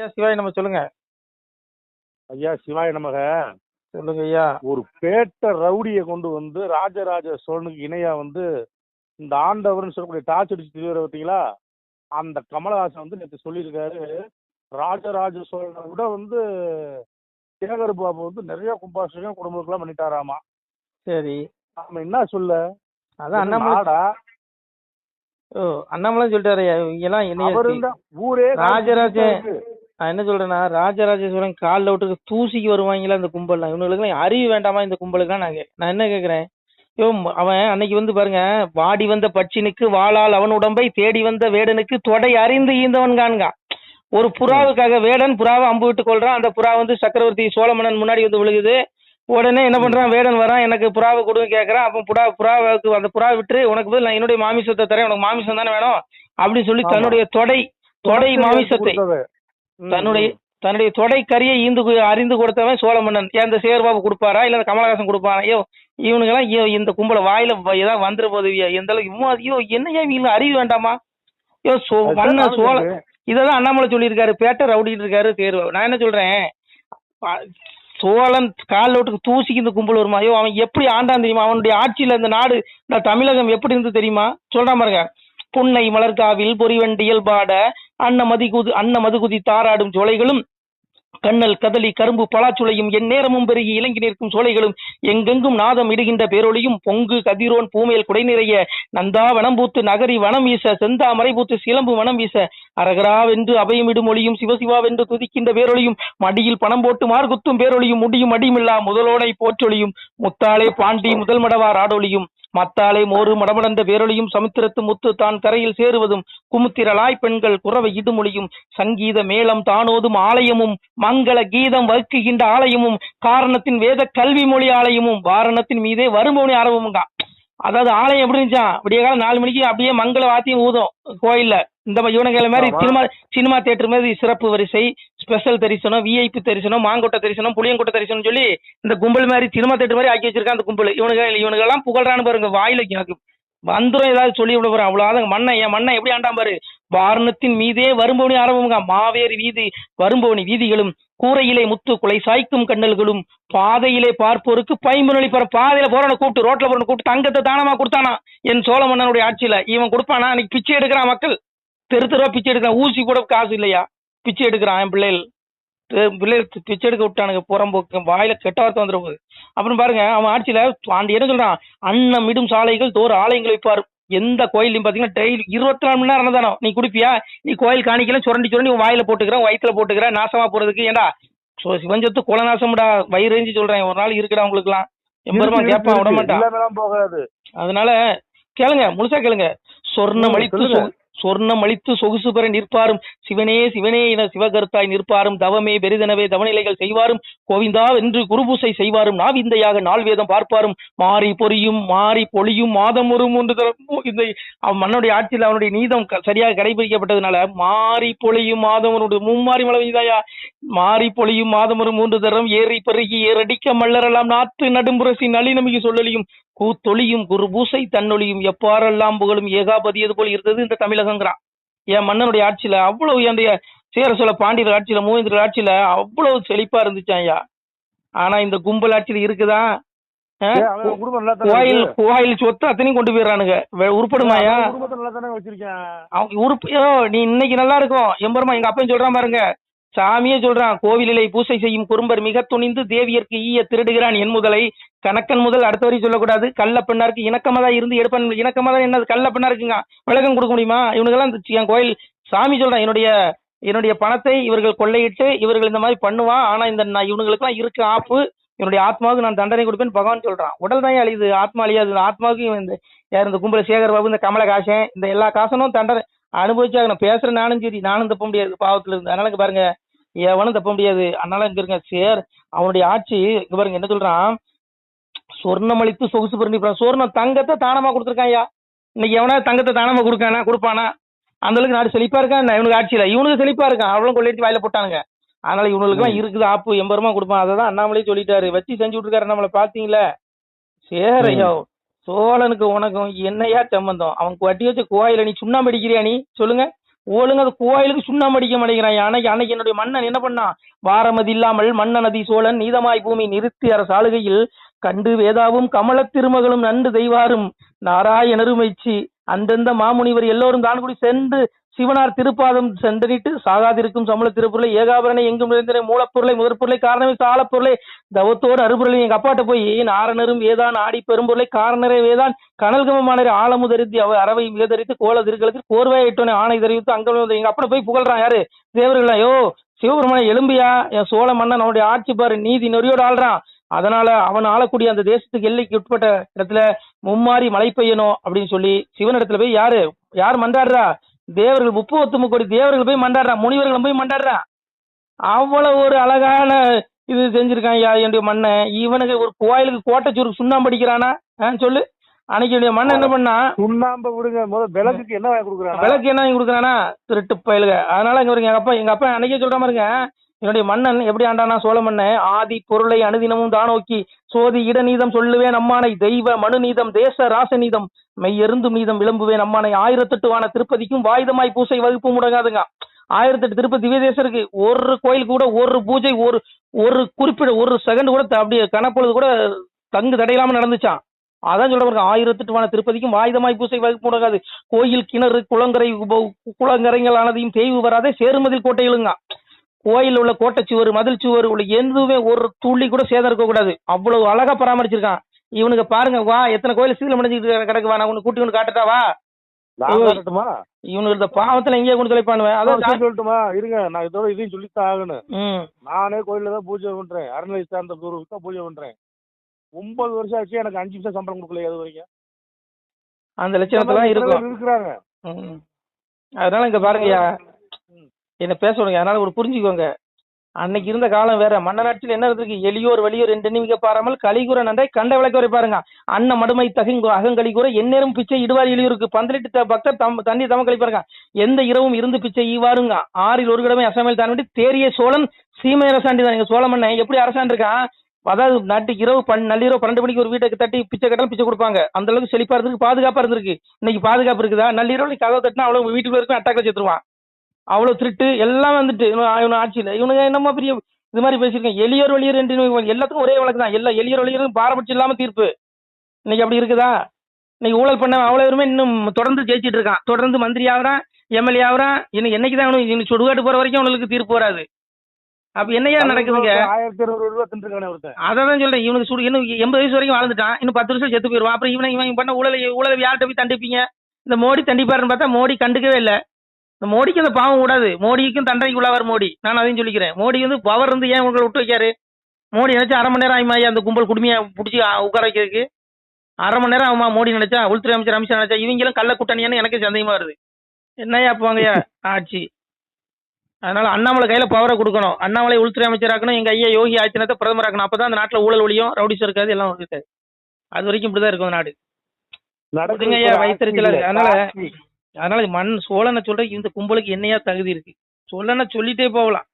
ஐயா சிவாய் நம்ம சொல்லுங்க. ஐயா சிவாய நமக. சொல்லுங்க ஐயா. ஒரு பேட்ட ரவுடியை கொண்டு வந்து ராஜராஜ சோழனுக்கு இணையா வந்து இந்த ஆண்டவர்னு சொல்லக்கூடிய டார்ச் அடிச்சு தெரியுற பார்த்தீங்களா, அந்த கமலஹாசன் வந்து நேற்று சொல்லியிருக்காரு, ராஜராஜ சோழனை விட வந்து சேகர் பாபு வந்து நிறைய கும்பாபிஷேகம் குடும்பத்துக்குலாம் பண்ணிட்டாராமா. சரி. நாம என்ன சொல்ல, அதான் இது அண்ணாமலை. நாடா? ஓ, அண்ணாமலை சொல்லிட்டாரு இங்கெல்லாம் அவர் என்ன இருந்தா ஊரே ராஜராஜ நான் என்ன சொல்றேன்னா, ராஜராஜ சோழன் காலில் விட்டு தூசிக்கு வருவாங்களா இந்த கும்பல்லாம், இவனுங்களுக்குலாம் அறிவு வேண்டாமா இந்த கும்பலுக்குலாம்? நான் என்ன கேட்குறேன், அவன் அன்னைக்கு வந்து பாருங்க, வாடி வந்த பச்சினுக்கு வாளால் அவன் உடம்பை தேடி வந்த வேடனுக்கு தொடை அறிந்து ஈந்தவன் காண்கா. ஒரு புறாவுக்காக வேடன் புறாவை அம்பு விட்டு கொள்றான். அந்த புறா வந்து சக்கரவர்த்தி சோழ மன்னன் முன்னாடி வந்து விழுகுது. உடனே என்ன பண்றான், வேடன் வரான், எனக்கு புறாவை கொடுங்க கேட்கறான். அப்போ புறாவுக்கு அந்த புறா விட்டு, உனக்கு பதில் நான் என்னுடைய மாமிசத்தை தரேன், உனக்கு மாமிசம் தானே வேணும் அப்படின்னு சொல்லி தன்னுடைய தொடை மாமிசத்தை, தன்னுடைய தொடை கரியை அறிந்து கொடுத்தவன் சோழ மன்னன். ஏன் இந்த சேகர்பாபு கொடுப்பாரா இல்ல இந்த கமலஹாசன் கொடுப்பாரா? ஐயோ இவனுங்கெல்லாம் இந்த கும்பல வாயில ஏதாவது வந்துட போது எந்த அளவுக்கு ஐயோ என்னையா இவங்களுக்கு அறிவு வேண்டாமா? ஐயோ மன்னன் சோழ இததான் அண்ணாமலை சொல்லியிருக்காரு, பேட்டை ரவுடிட்டு இருக்காரு தேர்வு. நான் என்ன சொல்றேன், சோழன் காலில் விட்டு தூசிக்கு இந்த கும்பல் வருமா? ஐயோ அவன் எப்படி ஆண்டான் தெரியுமா? அவனுடைய ஆட்சியில இந்த நாடு, இந்த தமிழகம் எப்படி இருந்து தெரியுமா? சொல்றான் பாருங்க, புன்னை மலர்காவில் பொறிவண்டியல் பாட அன்ன மதுகுதி தாராடும் சோலைகளும் கண்ணல் கதலி கரும்பு பலாச்சுளையும் என் நேரமும் பெருகி இலங்கி நிற்கும் சோலைகளும் எங்கெங்கும் நாதம் இடுகின்ற பேரொழியும் பொங்கு கதிரோன் பூமேல் குடை நிறைய நந்தா வனம் பூத்து நகரி வனம் வீச செந்தா மறைபூத்து சிலம்பு வனம் வீச அரகராவென்று அபயமிடும் ஒளியும் சிவசிவாவென்று துதிக்கின்ற பேரொழியும் மடியில் பணம் போட்டு மார்குத்தும் பேரொழியும் முடியும் அடிமில்லா முதலோனை போற்றொழியும் முத்தாளே பாண்டி முதல் மடவார் ஆடொழியும் மத்தாலே மோறு மடமடந்த பேரொழியும் சமுத்திரத்து முத்து தான் கரையில் சேருவதும் குமுத்திரலாய் பெண்கள் குறவை இடுமொழியும் சங்கீத மேளம் தானோதும் ஆலயமும் மங்கள கீதம் வகுக்கின்ற ஆலயமும் காரணத்தின் வேத கல்வி மொழி ஆலயமும் வாரணத்தின் மீதே வருமொழி ஆரம்பமுங்க. அதாவது ஆலயம் எப்படி இருந்துச்சா, விடிய காலம் 4 மணிக்கு அப்படியே மங்கள வாத்தியம் ஊதும் கோயில்ல. இந்த இவனுங்களை மாதிரி சினிமா தியேட்டர் மாதிரி சிறப்பு வரிசை, ஸ்பெஷல் தரிசனம், விஐபி தரிசனம், மாங்கொட்டை தரிசனம், புளியங்கொட்டை தரிசனம் சொல்லி இந்த கும்பல் மாதிரி சினிமா தியேட்டர் மாதிரி ஆக்கி வச்சிருக்கான் அந்த கும்பல். இவனுங்கெல்லாம் புகழ்றான்னு பாருங்க, வாயில எனக்கு வந்துடும் ஏதாவது சொல்லி விட போறேன். அவ்வளவு மண்ணை என் மண்ணை எப்படி ஆண்டாம் பாரு. வாரணத்தின் மீதே வரும்பவனி ஆரம்பமுங்க. மாவேரி வீதி வரும்பவனி வீதிகளும் கூரையிலே முத்து குலை சாய்க்கும் கண்ணல்களும் பாதையிலே பார்ப்போருக்கு பைம்புனொலி பெற பாதையில போறவனை கூப்பிட்டு ரோட்ல போறவனை கூப்பிட்டு தங்கத்தை தானமா கொடுத்தானா என் சோழ மன்னனுடைய ஆட்சியில. இவன் கொடுப்பானா? அன்னைக்கு பிச்சை எடுக்கிறான் மக்கள், தெருவா பிச்சை எடுக்கிறான். ஊசி கூட காசு இல்லையா, பிச்சை எடுக்கிறான். என் பிள்ளைகள் பிச்சை எடுக்க விட்டானுங்க, புறம்போக்கு வாயில கெட்ட வார்த்தை வந்துட போகுது. அப்புறம் பாருங்க, அவன் ஆட்சியில அந்த என்ன சொல்றான், அன்னமிடும் சாலைகள் தோறு ஆலயங்கள் வைப்பார். எந்த கோயிலையும் பாத்தீங்கன்னா டெய்லி 24 மணி நேரம் அன்னதானம். நீ குடிப்பியா? நீ கோயில் காணிக்கலாம் சுரண்டி வாயில போட்டுக்கிற, வயிற்றுல போட்டுக்கிற, நாசமா போறதுக்கு. ஏண்டா சிவன் சொத்து குலநாசம்டா, வயிறு சொல்றேன். ஒரு நாள் இருக்குடா உங்களுக்கு எல்லாம் 80 ரூபாய் கேட்பான், விட மாட்டான். அதனால கேளுங்க, முழுசா கேளுங்க. சொர்ணம் அளித்து சொகுசு பெற நிற்பாரும் சிவனே சிவனே என சிவகர்த்தாய் நிற்பாரும் தவமே பெரிதனவே தவநிலைகள் செய்வாரும் கோவிந்தா என்று குருபூசை செய்வாரும் நாவிந்தையாக நாள் வேதம் பார்ப்பாரும் மாறி பொழியும் மாதம் ஒரு 3 தரம். இந்த மன்னனுடைய ஆட்சியில் அவனுடைய நீதம் சரியாக கடைபிடிக்கப்பட்டதுனால மாறி பொழியும் மாதம் ஒரு மும்மாறி மழை பெய்தாயா, மாறி பொழியும் மாதம் ஒரு 3 தரம் ஏறி பெருகி ஏறடிக்க மல்லரெல்லாம் நாட்டு நடும்புரசி நளினமிகு சொல்லலியும் கூத்தொழியும் குரு பூசை தன்னொழியும் எப்பாரெல்லாம் புகழும் ஏகாபதியது போல் இருந்தது இந்த தமிழகங்கிறான். என் மன்னனுடைய ஆட்சியில அவ்வளவு, என்னுடைய சேர சோழ பாண்டியர் ஆட்சியில, மூவேந்தர் ஆட்சியில அவ்வளவு செழிப்பா இருந்துச்சான் ஐயா. ஆனா இந்த கும்பல் ஆட்சியில இருக்குதா? கோயில் சொத்து அத்தனையும் கொண்டு போயிடறானுங்க. உருப்படுமாயா? நீ இன்னைக்கு நல்லா இருக்கும் எம்பருமா. எங்க அப்பன் சொல்றான் பாருங்க, சாமியே சொல்றான், கோவிலிலை பூசை செய்யும் குறும்பர் மிக துணிந்து தேவியருக்கு ஈய திருடுகிறான் என் முதலை கணக்கன் முதல் அடுத்த வரை சொல்லக்கூடாது. கள்ள பெண்ணாருக்கு இணக்கமாதா இருந்து எடுப்பன். இணக்கமாதா என்னது? கள்ள பெண்ணா இருக்குங்க, விளக்கம் கொடுக்க முடியுமா? இவனுக்கெல்லாம் என் கோயில் சாமி சொல்றான், என்னுடைய பணத்தை இவர்கள் கொள்ளையிட்டு இவர்கள் இந்த மாதிரி பண்ணுவான். ஆனா இந்த இவனுங்களுக்கெல்லாம் இருக்கு ஆப்பு, என்னுடைய ஆத்மாவுக்கு நான் தண்டனை கொடுப்பேன்னு பகவான் சொல்றான். உடல் தான் அழியுது, ஆத்மா அழியாது. ஆத்மாவுக்கு இந்த கும்பல சேகர் பாபு, இந்த கமலஹாசன், இந்த எல்லா காசனும் தண்டனை அனுபவிச்சாங்க. நான் பேசுறேன், நானும் தப்ப முடியாது பாவத்துல இருந்து. அதனால பாருங்க, எவனும் தப்ப முடியாது. அதனால இங்க இருங்க அவனுடைய ஆட்சி இங்க பாருங்க என்ன சொல்றான், சொர்ணம் அளித்து சொகுசு பண்ணி சொர்ணம் தங்கத்தை தானமா கொடுத்துருக்காயா. இன்னைக்கு எவனா தங்கத்தை தானமா கொடுப்பானா? அந்த அளவுக்கு நாடு செழிப்பா இருக்கான் இவனுக்கு ஆட்சியில. இவனுக்கு செழிப்பா இருக்கான், அவ்வளவு கொள்ளையடிச்சு வாயில போட்டானுங்க. அதனால இவனுக்கு எல்லாம் இருக்குது ஆப்பு, 80 ரூபாய் கொடுப்பான். அதான் அண்ணாமலையே சொல்லிட்டாரு, வச்சு செஞ்சு விட்டுருக்காரு நம்மள. பாத்தீங்களா சேரையோ, சோழனுக்கு உனக்கும் என்னையா சம்பந்தம்? அவன் வட்டி வச்ச கோயில நீ சுண்ணாம்பு அடிக்கிறியா? நீ சொல்லுங்க, ஒழுங்கு அந்த கோயிலுக்கு சுண்ணாம்பு அடிக்க மாட்டேங்கிறான். அன்னைக்கு என்னுடைய மன்னன் என்ன பண்ணான்? வாரமதி இல்லாமல் மன்னனதி சோழன் நீதமாய் பூமி நிறுத்தி அரசாளுகையில் கண்டு வேதாவும் கமல திருமகளும் நண்டு தெய்வாரும் நாராயணருமைச்சி அந்தந்த மாமுனிவர் எல்லோரும் தான் கூடி சென்று சிவனார் திருப்பாதம் சென்றனிட்டு சாகாதிருக்கும் சமல திருப்பொருளை ஏகாபரணை எங்கும் நிறைந்த மூலப்பொருளை முதற்பொருளை காரணமே சாலப்பொருளை தவத்தோடு அறுபொருளை எங்க அப்பாட்ட போய் நாரணரும் வேதான் ஆடி பெரும்பொருளை காரணரே வேதான் கனல்கமமான ஆழமுதரித்து அவ அறவை வேதரித்து கோல திருக்களுக்கு கோர்வையிட்டோனே ஆணை தெரிவித்து அங்க எங்க அப்பனை போய் புகழ்றான். யாரு? தேவர்களா? யோ சிவபெருமான எலும்பியா, என் சோழ மன்னன் அவனுடைய ஆட்சி பாரு, நீதி நெறியோடு ஆள்றான். அதனால அவன் ஆளக்கூடிய அந்த தேசத்துக்கு எல்லைக்கு உட்பட்ட இடத்துல மும்மாறி மழை பெய்யணும் அப்படின்னு சொல்லி சிவன் இடத்துல போய் யார் மன்றாடுறா? தேவர்கள் 39 கோடி தேவர்கள் போய் மண்டாடுறான், முனிவர்களும் போய் மண்டாடுறான். அவ்வளவு ஒரு அழகான இது செஞ்சிருக்கான் என்னுடைய மன்னன். இவனுக்கு ஒரு கோயிலுக்கு கோட்டைச்சூருக்கு சுண்ணாம்பு அடிக்கிறானா? சொல்லு. அன்னைக்கு என்னுடைய மன்னன் என்ன பண்ணா? சுண்ணாம்பு விடுங்க, முதல்ல விளக்குக்கு என்ன வாங்கி கொடுக்குறானா? விளக்கு என்ன வாங்கி கொடுக்குறானா? திருட்டு பயலுக. அதனால இங்க வருங்க எங்க அப்பா அன்னைக்கே சொல்ற மாதிரிங்க, என்னுடைய மன்னன் எப்படி ஆண்டானா? சோழ மன்னன் ஆதி பொருளை அனுதினமும் தானோக்கி சோதி இடநீதம் சொல்லுவேன் அம்மானை தெய்வ மனுநீதம் தேச ராசநீதம் மெய்யெருந்தும் நீதம் விளம்புவேன் அம்மானை 1008 வான திருப்பதிக்கும் வாயுதமாய் பூசை வகுப்பு முடங்காதுங்க. 1008 திருப்பதி திவ்ய தேசம் இருக்கு. ஒரு கோயில் கூட ஒரு பூஜை ஒரு குறிப்பிட ஒரு செகண்ட் கூட அப்படியே கணப்பொழுது கூட தங்கு தடையில்லாம நடந்துச்சான். அதான் சொல்ற பாருங்க, 1008 வான திருப்பதிக்கும் வாயுதமாய் பூசை வகுப்பு முடங்காது. கோயில் கிணறு குளங்கரைகள் ஆனதையும் தேய்வு வராதே சேருமதில் கோட்டைகளுங்க. கோயில் உள்ள கோட்டை சுவர் மதில் சுவர் உள்ள எதுவுமே ஒரு துளி கூட சேதம் இருக்க கூடாது. அவ்வளவு அழகா பராமரிச்சிருக்கான். இவனுக்கு பாருங்க, வா எத்தனை கோயில் சீக்கிரம் முடிஞ்சுக்கிட்டு கிடக்கு, வா நான் உனக்கு கூட்டி கொண்டு காட்டுட்டா வா. இவனுக்கு இந்த பாவத்துல எங்கேயே கொண்டு தொலைப்பானுவேன். அதான் சொல்லட்டுமா? இருங்க, நான் இதோட இதையும் சொல்லித்தான் ஆகணும். நானே கோயில்ல தான் பூஜை பண்றேன், அறநிலை சார்ந்த குருவுக்கு தான் பூஜை பண்றேன். 9 வருஷம் ஆச்சு, எனக்கு 5 நிமிஷம் சம்பளம் கொடுக்கல. அது வரைக்கும் அந்த லட்சணத்துல இருக்கிறாங்க. அதனால இங்க பாருங்கய்யா, என்ன பேச விடுங்க. அதனால ஒரு புரிஞ்சுக்கோங்க, அன்னைக்கு இருந்த காலம் வேற. மன்னனாட்சியில் என்ன இருக்கு? எளியோர் வலியோர் என்று பாராமல் கலிகுற நன்றை கண்ட விளக்க வரை பாருங்க. அன்ன மடுமை தகுங்க அகங்கலிகுற எந்நேரம் பிச்சை இடுவார் எளியோருக்கு பந்தலிட்டு பக்தர் தண்ணி தம கழிப்பாருங்க. எந்த இரவும் இருந்து பிச்சை ஈவாருங்க. 6ல் ஒரு கிழமை அசமையில் தான் விட்டு தேரிய சோழன் சீமை அரசாண்டி தான். எங்க சோழ மன்னன் எப்படி அரசாண்டிருக்கான்? அதாவது நாட்டுக்கு இரவு நள்ளிரவு 12 மணிக்கு ஒரு வீட்டுக்கு தட்டி பிச்சை கட்டாலும் பிச்சை கொடுப்பாங்க. அந்த அளவுக்கு செழிப்பா இருந்திருக்கு, பாதுகாப்பா இருந்திருக்கு. இன்னைக்கு பாதுகாப்பு இருக்குதா? நள்ளிரவு கதவை தட்டினா அவ்வளவு வீட்டுக்குள்ள இருக்கும், அட்டாக்ல சேர்த்துருவான். அவ்வளவு திருட்டு எல்லாம் வந்துட்டு இவன் ஆட்சியில. இவனுங்க என்னமா பெரிய இது மாதிரி பேசியிருக்கேன். எளியோர் வழியர் என்று எல்லாத்துக்கும் ஒரே வழக்கு தான். எல்லா எளியோர் வழியரும் பாரபட்சம் இல்லாம தீர்ப்பு. இன்னைக்கு அப்படி இருக்குதா? இன்னைக்கு ஊழல் பண்ண அவ்வளவு பேருமே இன்னும் தொடர்ந்து ஜெயிச்சிட்டு இருக்கான், தொடர்ந்து மந்திரி ஆகுறான், எம்எல்ஏ ஆகுறான். இன்னைக்கு என்னைக்குதான் அவனுக்கு சுடுகாட்டு போற வரைக்கும் அவனுக்கு தீர்ப்பு வராது. அப்ப என்னையா நடக்குதுங்க? 1200 ரூபாய் தின்றுக்கானே ஒருத்தன். அதான் சொல்றேன், இவனுக்கு இன்னும் 80 வயசு வரைக்கும் வாழ்ந்துட்டான், இன்னும் 10 வருஷம் செத்து போயிடுவான். அப்புறம் இவன் பண்ண ஊழலை யார்கிட்ட போய் தண்டிப்பீங்க? இந்த மோடி தண்டிப்பாருன்னு பார்த்தா மோடி கண்டுக்கவே இல்லை. இந்த மோடிக்கு அந்த பாவம் கூடாது, மோடிக்கும் தண்டனைக்கு உள்ளவர் மோடி. நான் அதையும் சொல்லிக்கிறேன். மோடி வந்து பவர் இருந்து ஏன் உங்களை விட்டு வைக்காரு? மோடி நினைச்சா 1/2 மணி நேரம் ஆகுமா அந்த கும்பல் குடுமையை பிடிச்சி உட்கார வைக்கிறதுக்கு? 1/2 மணி நேரம் ஆகுமா? மோடி நினைச்சா, உள்துறை அமைச்சர் அமித்ஷா நினைச்சா, இவங்களும் கள்ள கூட்டணியான்னு எனக்கு சந்தேகமா வருது. என்னையா போவாங்கய்யா ஆட்சி? அதனால அண்ணாமலை கையில பவரை கொடுக்கணும். அண்ணாமலை உள்துறை அமைச்சராக்கணும், எங்க ஐயா யோகி ஆதித்யநாத்தை பிரதமராக்கணும். அப்பதான் அந்த நாட்டுல ஊழல் ஒழியும், ரவுடிஸ் இருக்காது, எல்லாம் இருக்காது. அது வரைக்கும் இப்படிதான் இருக்கும் நாடு. ஐயா வைத்திருச்சல. அதனால சோழனை சொல்ற இந்த கும்பலுக்கு என்னையா தகுதி இருக்கு? சோழனை சொல்லிட்டே போகலாம்.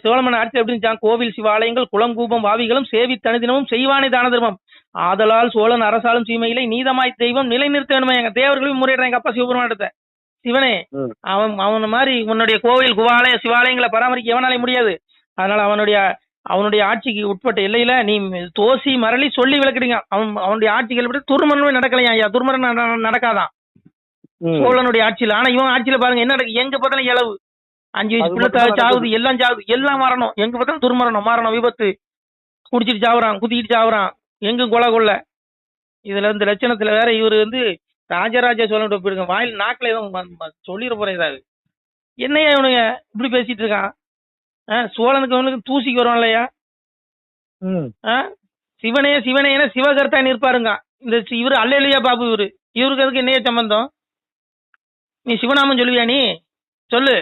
சோழமன் ஆட்சி எப்படி இருந்துச்சான்? கோவில் சிவாலயங்கள் குளம் கூபம் வாவிகளும் சேவி தனிதினமும் செய்வானே தான தர்மம். ஆதலால் சோழன் அரசாலும் சீமையிலே நீதமாய் தெய்வம் நிலைநிறுத்த வேணுமா? எங்க தேவர்களையும் முறையிடுறேன் எங்க அப்பா சிவபெருமானத்தை. சிவனே, அவன் மாதிரி உன்னுடைய கோவில் குவாலய சிவாலயங்களை பராமரிக்க எவனாலே முடியாது. அதனால அவனுடைய ஆட்சிக்கு உட்பட்ட எல்லையில நீ தோசி மரளி சொல்லி விளக்கிடுங்க. அவனுடைய ஆட்சிகள் எப்படி துர்மரணமே நடக்கலையா ஐயா? துர்மரணம் நடக்காதான் சோழனுடைய ஆட்சியில. ஆனா இவன் ஆட்சியில பாருங்க என்ன நடக்கு? எங்க பார்த்தாலும் இளவு 5 வயசு பிள்ளை சாவுது, எல்லாம் சாவுது, எல்லாம் மரணம். எங்க பார்த்தாலும் துர்மரணம், மரணம், விபத்து, குடிச்சிட்டு சாவுறான், குத்திக்கிட்டு சாவுறான், எங்க கொலை. இதுல இந்த லட்சணத்துல வேற இவரு வந்து ராஜராஜ சோழன் போயிருக்க வாயில் நாக்கில எதுவும் சொல்லிட போறேன். ஏதாவது என்னையா இவனுங்க இப்படி பேசிட்டு இருக்கான்? சோழனுக்கு அவனுக்கு தூசிக்கு வருவான் இல்லையா? சிவனே சிவனேன சிவகர்த்தா நிற்பாருங்க. இந்த இவரு அல்லையா பாபு, இவருக்கு அதுக்கு என்னைய சம்பந்தம்? நீ சிவநாமம் சொல்லுவியா? நீ சொல்லு.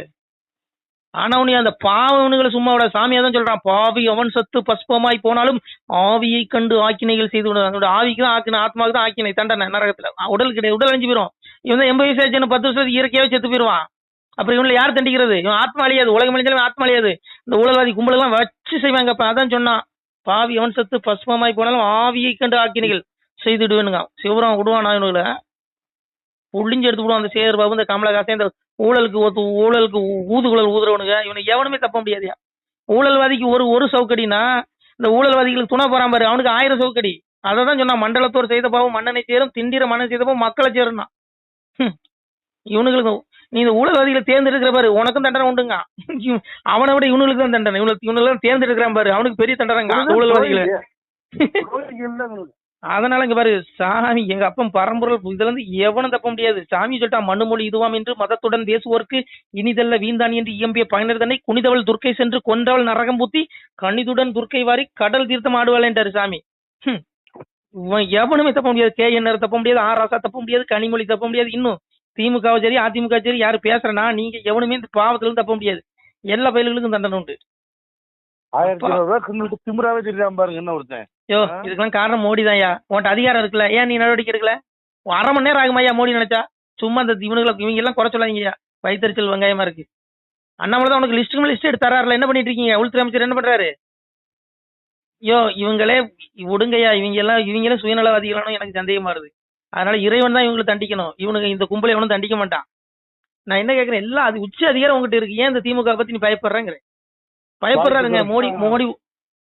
ஆனா உனி அந்த பாவனுகளை சும்மாவோட சாமியா தான் சொல்றான். பாவி அவன் சத்து பஸ்பமாய் போனாலும் ஆவியை கண்டு ஆக்கினைகள் செய்து விடுவாங்க. அதோட ஆவிக்கு தான் ஆக்கின, ஆத்மாவுக்கு தான் ஆக்கினை தண்டனை நரகத்துல. உடல் கிடையாது, உடல் அழிஞ்சு போயிடும். இவன் 80 வயசு ஆச்சு, 10 வருஷத்துக்கு இயற்கையாவே செத்து போயிடுவான். அப்புறம் இவங்களை யார் தண்டிக்கிறது? இவன் ஆத்மா அழியாது, உலகம் அழிஞ்சாலும் ஆத்மா அழியாது. இந்த ஊழல்வாதி கும்பலெல்லாம் வச்சு செய்வாங்க. அதான் சொன்னான், பாவி அவன் சத்து பஸ்பமாய் போனாலும் ஆவியை கண்டு ஆக்கினைகள் செய்துடுவேனுங்க. சிவபுரம் விடுவானா இவனுங்களை? புள்ளிஞ்சு எடுத்து விடுவோம். அந்த சேகர் பாபு, இந்த கமலஹாசன், இந்த ஊழலுக்கு ஊதுகுழல் ஊதுறவனுங்க, இவனுக்கு எவனுமே தப்ப முடியாதுயா. ஊழல்வாதிக்கு ஒரு சவுக்கடினா, இந்த ஊழல்வாதிகளுக்கு துணை போறான் பாரு, அவனுக்கு 1000 சவுக்கடி. அதை தான் சொன்னா, மண்டலத்தோர் செய்த பாவம் மன்னனை சேரும், திண்டிர மன்னன் செய்த பாவம் மக்களை சேரும்னா. இவனுங்களுக்கு நீ இந்த ஊழல்வாதிகளை தேர்ந்தெடுக்கிற பாரு, உனக்கும் தண்டனை உண்டுங்க. அவனை விட இவனுக்கு தான் தண்டனை. இவனுக்கு தான் தேர்ந்தெடுக்கிறான் பாரு, அவனுக்கு பெரிய தண்டனைங்க ஊழல்வாதிகளை. அதனால இங்க பாரு, சாமி எங்க அப்பன் பரம்பொருள், இதுல இருந்து எவனும் தப்ப முடியாது. சாமி சொல்லிட்டா, மண்ணுமொழி இதுவாம் என்று மதத்துடன் பேசுவோர்க்கு இனிதல்ல வீந்தான் என்று இயம்பிய பயனர் தன்னை குனிதவள் துர்க்கை சென்று கொன்றவள் நரகம் பூத்தி கணிதுடன் துர்க்கை வாரி கடல் தீர்த்தம் ஆடுவாள் என்றாரு சாமி. எவனுமே தப்ப முடியாது. KNR தப்ப முடியாது, ராசா தப்ப முடியாது, கனிமொழி தப்ப முடியாது. இன்னும் திமுக சரி அதிமுக சரி யாரு பேசுறனா, நீங்க எவனுமே இந்த பாவத்துல இருந்து தப்ப முடியாது. எல்லா பயிர்களுக்கும் தண்டனை உண்டு. 1500 ரூபாய் திமுறாவே தெரியாம பாருங்க என்ன ஒருத்தன். இதுக்கெல்லாம் காரணம் மோடி தான்யா. உன்கிட்ட அதிகாரம் இருக்குல்ல, ஏன் நீ நடவடிக்கை எடுக்கல? 1/2 மணி நேரம் ஆகுமாய்யா மோடி நினைச்சா? சும்மா இந்த இவங்க எல்லாம் குறை சொல்லாதீங்கய்யா, வயிற்றுச்சல் வெங்காயமா இருக்கு. அண்ணாமலை தான் உனக்கு லிஸ்ட் எடுத்து தராருல, என்ன பண்ணிட்டு இருக்கீங்க? உள்துறை அமைச்சர் என்ன பண்றாரு? இவங்களே விடுங்கய்யா, இவங்களும் சுயநலவாதிகளானு எனக்கு சந்தேகமா வருது. அதனால இறைவன் தான் இவங்களை தண்டிக்கணும். இவனுக்கு இந்த கும்பலை எவனும் தண்டிக்க மாட்டான். நான் என்ன கேட்கறேன், எல்லாம் அது உச்ச அதிகாரம் உங்ககிட்ட இருக்கு. ஏன் இந்த திமுக பத்தி நீ பயப்படுறேங்கிற? பயப்படுறாருங்க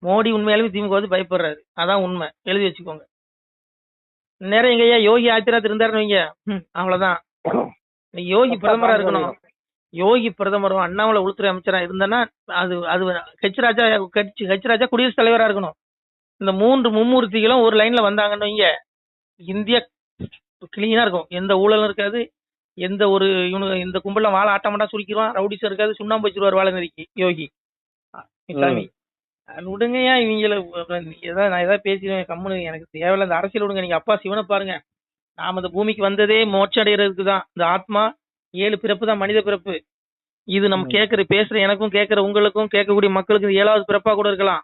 மோடி உண்மையாலுமே திமுக வந்து பயப்படுறாரு. அதான் உண்மை, எழுதி வச்சுக்கோங்க. நேரம் எங்கய்யா யோகி ஆதித்யநாத் இருந்தாருன்னு வைங்க, அவ்வளவுதான். யோகி பிரதமரா இருக்கணும். யோகி பிரதமரும் அண்ணாமலை உள்துறை அமைச்சரா இருந்தனா அது ஹெச் ராஜா குடியரசுத் தலைவரா இருக்கணும். இந்த 3 மும்மூர்த்திகளும் ஒரு லைன்ல வந்தாங்கன்னு வைங்க, இந்தியா கிளீனா இருக்கும். எந்த ஊழலும் இருக்காது. எந்த ஒரு இந்த கும்பல வாழை ஆட்டமாட்டா சுருக்கிடுவான். ரவுடிஸ் இருக்காது. சுண்ணாம்பு வச்சிருவார் வாழை நெறிக்கு யோகி சாமி. விடுங்கய்யா இவங்கள. நான் ஏதாவது பேசிடுவேன், கம்முனு. எனக்கு தேவையில்ல இந்த அரசியல் விடுங்க. நீங்க அப்பா சிவனை பாருங்க. நாம இந்த பூமிக்கு வந்ததே மோட்சம் அடைகிறதுக்கு தான். இந்த ஆத்மா 7 பிறப்பு தான் மனித பிறப்பு. இது நம்ம பேசுற எனக்கும் கேட்கிற உங்களுக்கும் கேட்கக்கூடிய மக்களுக்கு 7வது பிறப்பா கூட இருக்கலாம்.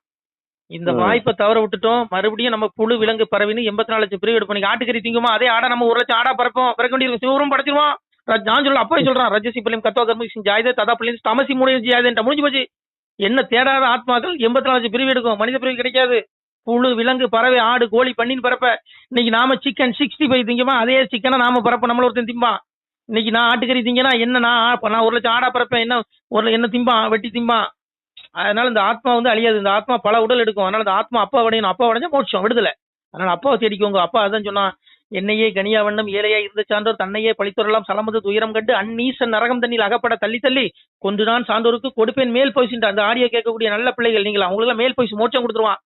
இந்த வாய்ப்பை தவற விட்டுட்டோம். மறுபடியும் நம்ம புழு விலங்கு பறவைன்னு 84 லட்சம் பிரிவு எடுப்போம். நீங்க ஆட்டுக்கறி திங்குமா, அதே ஆடா நம்ம 1 லட்சம் ஆடா பறப்போம். பிறக்க வேண்டிய சிவரும் படைச்சிருவோம். நான் சொல்ல அப்பவே சொல்றான், ரஜசி பிள்ளையும் கத்தோ கர்மி ஜாயுதே ததா பிள்ளையும் தமசி மூணு ஜாயுதேன்ட்ட முடிஞ்சு போச்சு. என்ன தேடாத ஆத்மாக்கள் 84 லட்சம் பிரிவு எடுக்கும். மனித பிரிவு கிடைக்காது. புழு விலங்கு பறவை ஆடு கோழி பண்ணின்னு பறப்ப. இன்னைக்கு நாம சிக்கன் 65 திங்குமா, அதே சிக்கனை நாம பறப்ப நம்மள ஒருத்தன் திம்பான். இன்னைக்கு நான் ஆட்டுக்கறி திங்கன்னா என்ன, நான் 1 லட்சம் ஆடா பறப்பேன், என்ன திம்பான், வெட்டி திம்பான். அதனால இந்த ஆத்மா வந்து அழியாது. இந்த ஆத்மா பல உடல் எடுக்கும். அதனால இந்த ஆத்மா அப்பா அடையணும். அப்பா அடைஞ்சா மோட்சம், விடுதலை. அதனால அப்பாவை தேடிக்கோங்க. அப்பா அதான் சொன்னா, என்னையே கனியா வண்ணம் ஏழையா இருந்த சான்றோர் தன்னையே பழித்தொரலாம் சலமது துயரம் கண்டு அந்நீசன் நரகம் தண்ணில் அகப்பட தள்ளி தள்ளி கொண்டு நான் சான்றோருக்கு கொடுப்பேன் மேல் போய்சின்ற அந்த ஆடியோ கேட்கக்கூடிய நல்ல பிள்ளைகள் நீங்களா, அவங்களுக்கு மேல் போய்சி மோட்சம் கொடுத்துருவான்.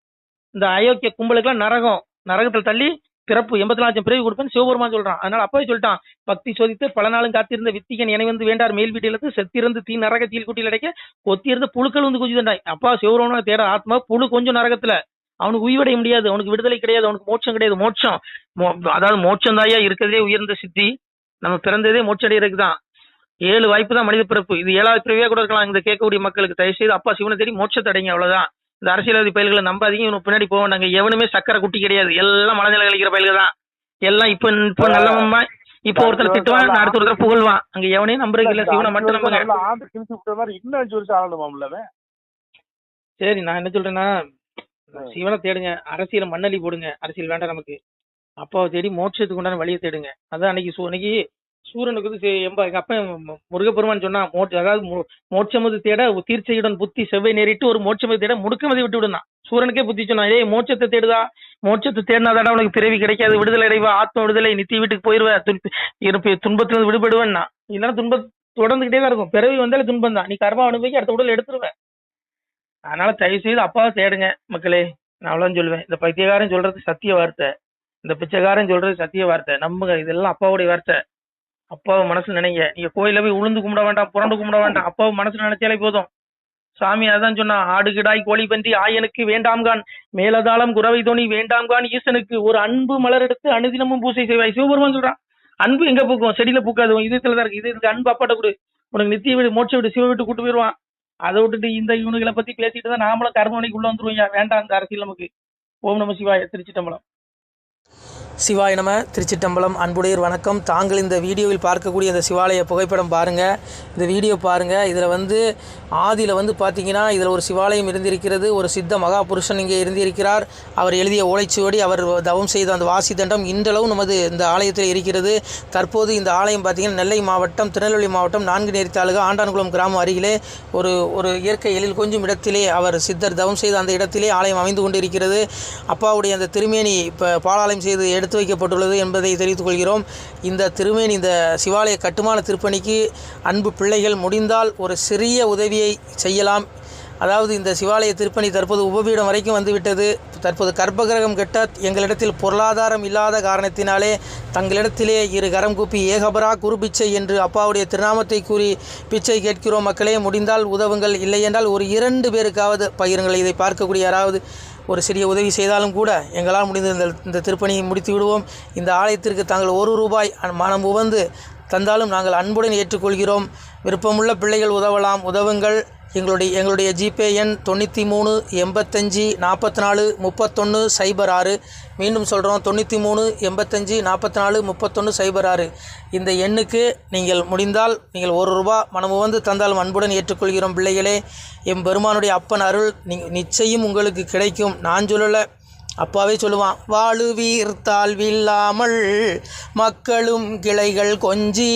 இந்த அயோக்கிய கும்பலுக்குலாம் நரகத்தில் தள்ளி பிறப்பு 84 லட்சம் பிறகு கொடுப்பேன்னு சிவபெருமான் சொல்றான். அதனால அப்பவே சொல்லிட்டான், பக்தி சோதித்து பல நாளும் காத்திருந்த வித்திகன் என வந்து வேண்டார் மேல் வீட்டிலிருந்து செத்திருந்து தீ நரக தீல் கூட்டில் அடைக்க கொத்தியிருந்த புழுக்கள் வந்து குதிதாண்டாய். அப்பா சிவபெருமான தேட ஆத்மா புழு கொஞ்சம் நரகத்துல. அவனுக்கு உயிரடைய முடியாது, அவனுக்கு விடுதலை கிடையாது, அவனுக்கு மோட்சம் கிடையாது. மோட்சம் அதாவது மோட்சம் தாயா இருக்கிறதே உயர்ந்த சித்தி. நம்ம பிறந்ததே மோட்சம் அடைகிறதுக்கு தான். 7 வாய்ப்பு தான் மனித பிறப்பு. இது 7வது பிறவியா கூட இருக்கலாம். இந்த கேட்கக்கூடிய மக்களுக்கு தயவு செய்து அப்பா சிவனை தேடி மோட்சத்தை அடைங்க, அவ்வளவுதான். இந்த அரசியல்வாதி பயல்களை நம்பாதீங்க. இவனுக்கு பின்னாடி போக வேண்டாங்க. எவனுமே சக்கரை குட்டி கிடையாது. எல்லாம் மனநிலை கழிக்கிற பயல்கள் தான். எல்லாம் இப்ப நல்லவன். இப்ப ஒருத்தர் திட்டுவான், அடுத்த ஒருத்தர் புகழ்வான். அங்க எவனையும் நம்புறதுக்கு இல்ல. சிவனை மட்டும் நம்புங்க. சரி, நான் என்ன சொல்றேன்னா, சிவனை தேடுங்க. அரசியல மண்ணலி போடுங்க. அரசியல் வேண்டாம் நமக்கு. அப்பாவை தேடி மோட்சத்துக்கு உண்டான வழியை தேடுங்க. அதான் அன்னைக்கு சூரனுக்கு வந்து எங்க அப்பா முருகப்பெருமான் சொன்னா, அதாவது மோட்சமது தேட தீர்ச்சையுடன் புத்தி செவ்வை நேரிட்டு ஒரு மோட்சமது தேட முடுக்கமதி விட்டு விடுனா. சூரனுக்கே புத்தி சொன்னா, ஏய் மோட்சத்தை தேடுதா, மோட்சத்தை தேடினாதாடா உனக்கு பிறவி கிடைக்காது, விடுதலை அடைவா, ஆத்ம விடுதலை, நித்திய வீட்டுக்கு போயிருவ, துன்பத்திலிருந்து விடுபடுவேன்னா. இல்லைன்னா துன்பம் தொடர்ந்துகிட்டே தான் இருக்கும். பிறவி வந்தாலும் துன்பம் தான். நீ கர்மா அனுபவிக்க அடுத்த உடல் எடுத்துருவேன். அதனால தயவு செய்து அப்பாவை தேடுங்க மக்களே. நான் அவ்வளோன்னு சொல்லுவேன். இந்த பைத்தியக்காரன் சொல்றது சத்திய வார்த்தை, இந்த பிச்சைக்காரன் சொல்றது சத்திய வார்த்தை. நம்புங்க, இதெல்லாம் அப்பாவுடைய வார்த்தை. அப்பாவை மனசுல நினைங்க. நீங்க கோயில போய் உளுந்து கும்பிட வேண்டாம், புரண்டு கும்பிட வேண்டாம். அப்பாவை மனசுல நினைச்சாலே போதும். சாமி அதான் சொன்னா, ஆடு கிடாய் கோழி பன்றி ஆயனுக்கு வேண்டாம்கான், மேலதாளம் குறவை தோணி வேண்டாம்கான், ஈசனுக்கு ஒரு அன்பு மலர் எடுத்து அனுதினமும் பூசை செய்வாய். சிவபெருமான் சொல்றான். அன்பு எங்க பூக்கும்? செடியில பூக்காது, இதயத்துலதான் இருக்கு. இதுக்கு அன்பு அப்பாட்ட கொடு, உனக்கு நித்திய வீடு மோட்ச வீடு சிவ வீட்டு கூட்டு போயிடுவான். அதை விட்டுட்டு இந்த இவனுகளை பத்தி பேசிட்டு தான் நாமளும் கர்மவனைக்கு உள்ள வந்துருவோம். வேண்டாம் அந்த அரசியல் நமக்கு. ஓம் நம சிவாய. திருச்சிட்டம்பலம். சிவாய நம. திருச்சிட்டம்பலம் அன்புடையர் வணக்கம். தாங்கள் இந்த வீடியோவில் பார்க்கக்கூடிய இந்த சிவாலய புகைப்படம் பாருங்கள். இந்த வீடியோ பாருங்கள். இதில் ஆதியில் பார்த்தீங்கன்னா இதில் ஒரு சிவாலயம் இருந்திருக்கிறது. ஒரு சித்த மகாபுருஷன் இங்கே இருந்திருக்கிறார். அவர் எழுதிய ஓலைச்சுவடி, அவர் தவம் செய்த அந்த வாசி தண்டம் இன்றளவும் நமது இந்த ஆலயத்தில் இருக்கிறது. தற்போது இந்த ஆலயம் பார்த்திங்கன்னா நெல்லை மாவட்டம், திருநெல்வேலி மாவட்டம், 4 நேரி தாலுகா, ஆண்டான்குளம் கிராமம் அருகிலே ஒரு இயற்கை எழில் கொஞ்சம் இடத்திலே அவர் சித்தர் தவம் செய்த அந்த இடத்திலே ஆலயம் அமைந்து கொண்டிருக்கிறது. அப்பாவுடைய அந்த திருமேனி இப்போ பாலாலயம் செய்து எடுத்து வைக்கப்பட்டுள்ளது என்பதை தெரிவித்துக் கொள்கிறோம். இந்த திருமேனி, இந்த சிவாலய கட்டுமான திருப்பணிக்கு அன்பு பிள்ளைகள் முடிந்தால் ஒரு சிறிய உதவியை செய்யலாம். அதாவது இந்த சிவாலய திருப்பணி தற்போது உபபீடம் வரைக்கும் வந்துவிட்டது. தற்போது கர்ப்பகிரகம் கட்ட எங்களிடத்தில் பொருளாதாரம் இல்லாத காரணத்தினாலே தங்களிடத்திலே 2 கரம் கூப்பி ஏகபரா குரு பிச்சை என்று அப்பாவுடைய திருநாமத்தை கூறி பிச்சை கேட்கிறோம். மக்களே, முடிந்தால் உதவுங்கள். இல்லை என்றால் ஒரு 2 பேருக்காவது பகிருங்கள். இதை பார்க்கக்கூடிய யாராவது ஒரு சிறிய உதவி செய்தாலும் கூட எங்களால் முடிந்த இந்த திருப்பணியை முடித்து விடுவோம். இந்த ஆலயத்திற்கு தாங்கள் 1 ரூபாய் மனம் உவந்து தந்தாலும் நாங்கள் அன்புடன் ஏற்றுக்கொள்கிறோம். விருப்பமுள்ள பிள்ளைகள் உதவலாம், உதவுங்கள். எங்களுடைய ஜிபே எண் 93 85 44 31 06. மீண்டும் சொல்கிறோம், 93 85 44 31 06. இந்த எண்ணுக்கு நீங்கள் முடிந்தால் நீங்கள் 1 ரூபாய் மனமு வந்து தந்தாலும் அன்புடன் ஏற்றுக்கொள்கிறோம். பிள்ளைகளே, எம்பெருமானுடைய அப்பன் அருள் நிச்சயம் உங்களுக்கு கிடைக்கும். நான் சொல்லலை, அப்பாவே சொல்லுவான், வாழுவீர் தாழ்வில்லாமல் மக்களும் கிளைகள் கொஞ்சி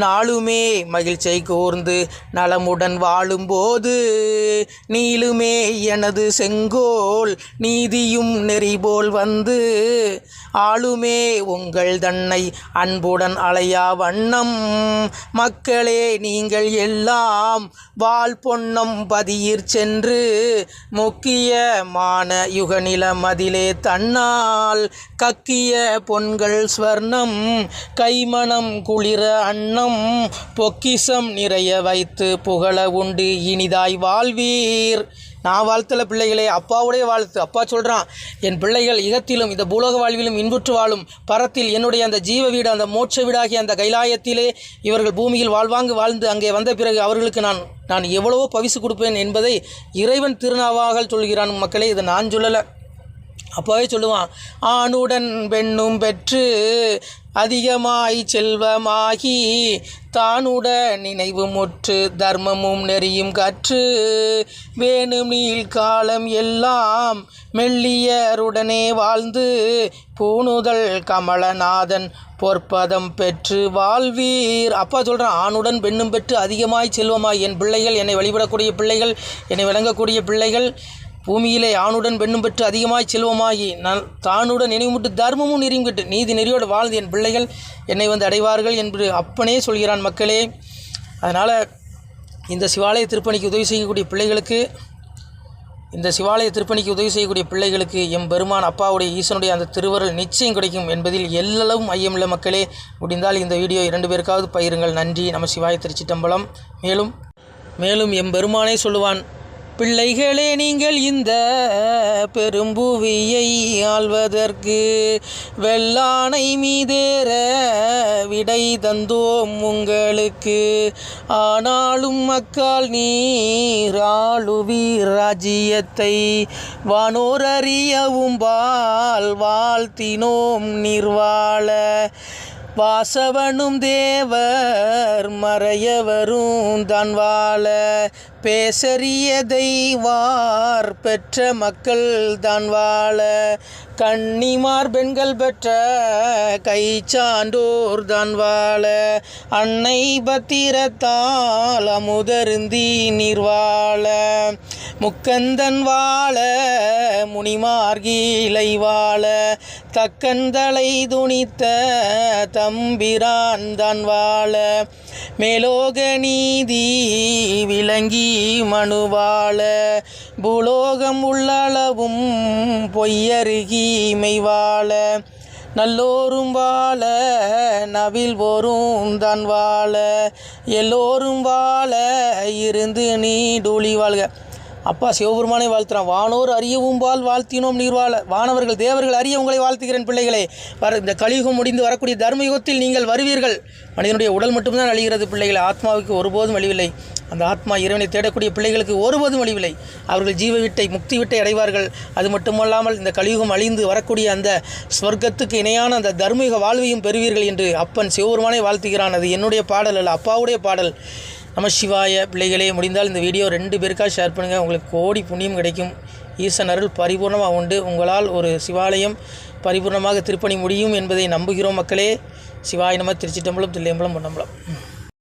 நாளுமே மகிழ்ச்சியை கூர்ந்து நலமுடன் வாழும்போது நீளுமே எனது செங்கோல் நீதியும் நெறிபோல் வந்து ஆளுமே உங்கள் தன்னை அன்புடன் அலையா வண்ணம் மக்களே நீங்கள் எல்லாம் வாழ் பொன்னம் பதியிற் சென்று முக்கியமான யுகநிலம் அதிலே தன்னால் கக்கிய பொன்கள் ஸ்வர்ணம் கைமணம் குளிர அன்னம் பொக்கிசம் நிறைய வைத்து புகழ உண்டு இனிதாய் வாழ்வீர். நான் வாழ்த்தல பிள்ளைகளே, அப்பாவுடைய வாழ்த்து. அப்பா சொல்கிறான், என் பிள்ளைகள் இகத்திலும் இந்த பூலோக வாழ்விலும் இன்புற்று வாழும். பரத்தில் என்னுடைய அந்த ஜீவ வீடு, அந்த மோட்ச வீடாகிய அந்த கைலாயத்திலே இவர்கள் பூமியில் வாழ்ந்து அங்கே வந்த பிறகு அவர்களுக்கு நான் எவ்வளவோ பரிசு கொடுப்பேன் என்பதை இறைவன் திருநாவாக சொல்கிறான். மக்களே, இதை நான் சொல்லலை, அப்பாவே சொல்லுவான். ஆணுடன் பெண்ணும் பெற்று அதிகமாய் செல்வமாகி தானுட நினைவு முற்று தர்மமும் நெறியும் கற்று வேணும் நீள் காலம் எல்லாம் மெல்லியருடனே வாழ்ந்து பூணுதல் கமலநாதன் பொற்பதம் பெற்று வாழ்வீர். அப்பா சொல்கிறான், ஆணுடன் பெண்ணும் பெற்று அதிகமாய் செல்வமாய். என் பிள்ளைகள், என்னை வழிபடக்கூடிய பிள்ளைகள், என்னை விளங்கக்கூடிய பிள்ளைகள் பூமியிலே ஆணுடன் பெண்ணும் பெற்று அதிகமாய் செல்வமாகி தானுடன் நினைவுமுட்டு தர்மமும் நெறியும் கட்டு நீதி நெறியோடு வாழ்ந்து என் பிள்ளைகள் என்னை அடைவார்கள் என்று அப்பனே சொல்கிறான். மக்களே, அதனால் இந்த சிவாலய திருப்பணிக்கு உதவி செய்யக்கூடிய பிள்ளைகளுக்கு எம்பெருமான் அப்பாவுடைய ஈசனுடைய அந்த திருவருள் நிச்சயம் கிடைக்கும் என்பதில் எல்லளவும் ஐயமில்லை. மக்களே, முடிந்தால் இந்த வீடியோ 2 பேருக்காவது பகிருங்கள். நன்றி. நம சிவாய. திருச்சிட்டம்பலம். மேலும் எம்பெருமானே சொல்லுவான், பிள்ளைகளே, நீங்கள் இந்த பெரும்புவியை ஆள்வதற்கு வெள்ளானை மீதேற விடை தந்தோம் உங்களுக்கு. ஆனாலும் மக்கால் நீர் ஆளுவீர் ராஜ்யத்தை வானோர் அறியவும் வாழ்த்தினோம் நிர்வாள வாசவனும் தேவர் மறையவரும் தான் வாழ பேசறியதை வார் பெற்ற மக்கள் தான் வாழ கன்னிமார் பெண்கள் பெற்ற கை சான்றோர் தான் வாழ அன்னை பத்திரத்தால் அமுதருந்தி நீர் வாழ முக்கந்தன் வாழ முனிமார்கீலை வாழ தக்கந்தலை துணித்த தம்பிரான் தான் வாழ மேலோக நீதி விளங்கி மனுவாழ பூலோகம் உள்ளளவும் பொய்யருகி மெய்வாழ நல்லோரும் வாழ நவில் போரும் தான் வாழ எல்லோரும் வாழ இருந்து நீடூழி வாழ்க. அப்பா சிவபெருமானை வாழ்த்துறான். வானோர் அறியவும்பால் வாழ்த்தினோம் நீர்வாழ, வானவர்கள் தேவர்கள் அறிய உங்களை வாழ்த்துகிறேன் பிள்ளைகளே. இந்த கலியுகம் முடிந்து வரக்கூடிய தர்மயுகத்தில் நீங்கள் வருவீர்கள். மனிதனுடைய உடல் மட்டும்தான் அழிகிறது பிள்ளைகளை, ஆத்மாவுக்கு ஒருபோதும் அழிவில்லை. அந்த ஆத்மா இறைவனை தேடக்கூடிய பிள்ளைகளுக்கு ஒருபோதும் அழிவில்லை. அவர்கள் ஜீவ விட்டை முக்தி விட்டை அடைவார்கள். அது மட்டுமல்லாமல் இந்த கலியுகம் அழிந்து வரக்கூடிய அந்த ஸ்வர்க்கத்துக்கு இணையான அந்த தர்மயுக வாழ்வையும் பெறுவீர்கள் என்று அப்பன் சிவபெருமானை வாழ்த்துகிறான். அது என்னுடைய பாடல் அல்ல, அப்பாவுடைய பாடல். நம சிவாய. பிள்ளைகளே, முடிந்தால் இந்த வீடியோ 2 பேருக்காக ஷேர் பண்ணுங்கள். உங்களுக்கு கோடி புண்ணியம் கிடைக்கும். ஈசன் அருள் பரிபூர்ணமாக உண்டு. உங்களால் ஒரு சிவாலயம் பரிபூர்ணமாக திருப்பணி முடியும் என்பதை நம்புகிறோம் மக்களே. சிவாய நம. திருச்சிட்டம்பலம், தில்லையம்பலம், பொன்னம்பலம்.